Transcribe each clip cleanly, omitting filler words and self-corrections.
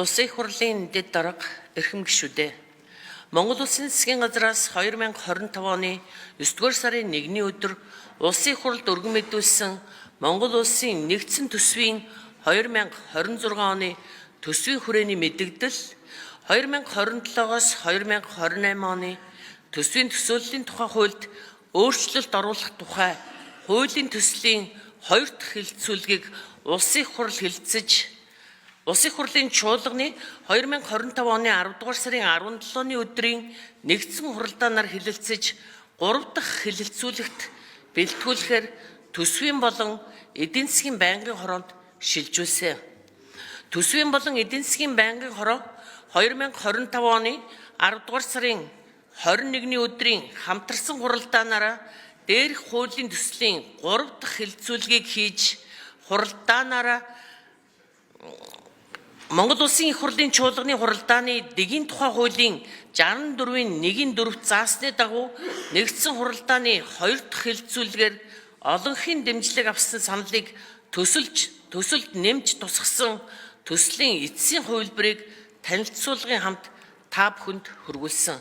Улсын их хурлын дэд дарга эрхэм гишүүдээ. Монгол Улсын засгийн газраас 2025 оны 9-р сарын 1-ний өдөр Улсын их хурлд өргөн мэдүүлсэн Монгол Улсын нэгдсэн төсвийн 2026 оны төсвийн хүрээний мэдэгдэл, 2027-оос 2028 оны төсвийн төсөөллийн тухай хуульд өөрчлөлт оруулах тухай хуулийн төслийн 2 дахь хэлэлцүүлгийг Улсын их хурл хэлэлцэж, Улсын их хурлын чуулганы 2025 оны 10-р сарын 17-ны өдрийн нэгдсэн хуралдаанаар хэлэлцэж 3 дахь хэлэлцүүлэгт бэлтгүүлэхээр төсвийн болон эдийн засгийн байнгын хороонд шилжүүлсэн. Төсвийн болон эдийн засгийн байнгын хороо 2025 оны 10-р сарын 21-ний өдрийн хамтарсан хуралдаанаараа дээрх хуулийн төслийн 3 дахь хэлэлцүүлгийг хийж хуралдаанаараа Монгол Улсын их хурлын чуулганы хуралдааны дэгийн тухай хуулийн 64-ийн 1-4 заасны дагуу нэгдсэн хуралдааны 2 дахь хэлэлцүүлгээр олонхын дэмжлэг авсан саналыг төсөлд нэмж тусгасан төслийн эцсийн хувилбарыг танилцуулгын хамт та бүхэнд хүргүүлсэн.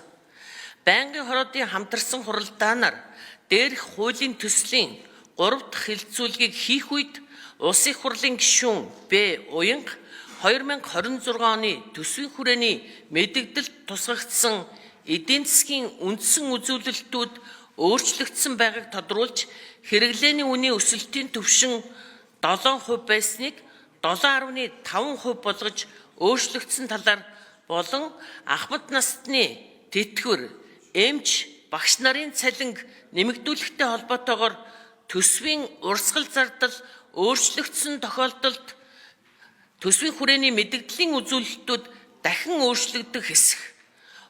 Байнгын хороодын хамтарсан хуралдаанаар дээрх хуулийн төслийн 3 дахь хэлэлцүүлгийг хийх үед Улсын их хурлын гишүүн Б. Уянга 2026 оны төсвийн хүрээний мэдэгдэлд тусгагдсан эдийн засгийн үндсэн үзүүлэлтүүд өөрчлөгдсөн байгааг тодруулж хэрэглээний үнийн өсөлтийн түвшин 7% байсныг 7.5% болгож өөрчлөгдсөн талаар болон ахмад насны тэтгэвэр, эмч, багш нарын цалинг нэмэгдүүлэхтэй холбоотойгоор төсвийн урсгал зардал өөрчлөгдсөн тохиолдолд төсвийн хүрээний мэдэгдлийн үзүүлэлтүүд дахин өөрчлөгдөх хэсэг.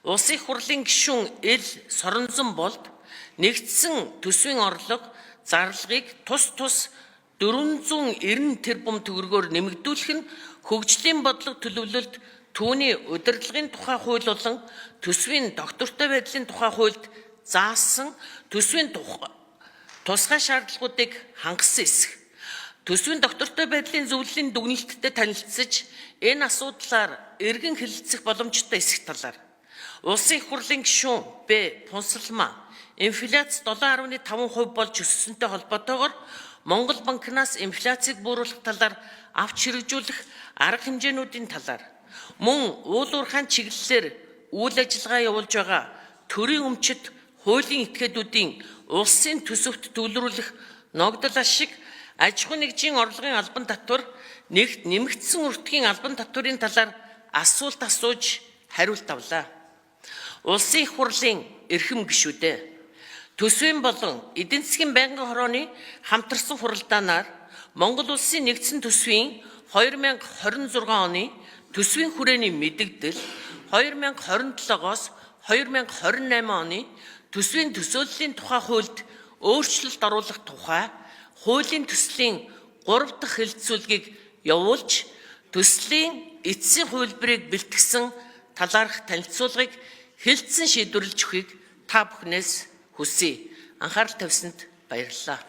Улсын их хурлын гишүүн Л. Соронзон болд нэгдсэн төсвийн орлого зарлагыг тус 490 тэрбум төгрөгөөр нэмэгдүүлэх нь хөгжлийн бодлого төлөвлөлт, түүний удирдлагын тухай хууль болон төсвийн доктортой байдлын тухай хуульд заасан төсвийн тусгай шаардлагуудыг хангасан хэсэг. Төсвийн доктортой байдлын зөвлөлийн дүгнэлттэй танилцж, энэ асуудлаар эргэн хэлэлцэх боломжтой эсэх талаар Улсын их хурлын гишүүн Б. Пунсалмаа инфляц 7.5% болж өссөнтэй холбоотойгоор Монгол банкнаас инфляцийг бууруулах талаар авч хэрэгжүүлэх арга хэмжээнүүдийн талаар мөн уул уурхайн чиглэлээр үйл ажиллагаа явуулж байгаа төрийн өмчит хуулийн этгээдүүдийн улсын төсөвт төвлөрүүлэх ногдол ашиг аж ахуйн нэгжийн орлогын албан татвар нэмэгдсэн өртгийн албан татварын талаар асуулт асууж хариулт авлаа. Улсын их хурлын эрхэм гишүүдээ. Төсвийн болон эдийн засгийн байнгын хорооны хамтарсан хуралдаанаар Монгол Улсын нэгдсэн төсвийн 2026 оны төсвийн хүрээний мэдэгдэл, 2027-оос 2028 оны төсвийн төсөөллийн тухай хуульд өөрчлөлт оруулах тухай хуулийн төслийн 3 дахь хэлэлцүүлгийг явуулж, төслийн эцсийн хувилбарыг бэлтгэсэн талаарх танилцуулгыг хэлэлцэн шийдвэрлэж өгөхийг та бүхнээс хүсье. Анхаарал тавьсанд баярлалаа.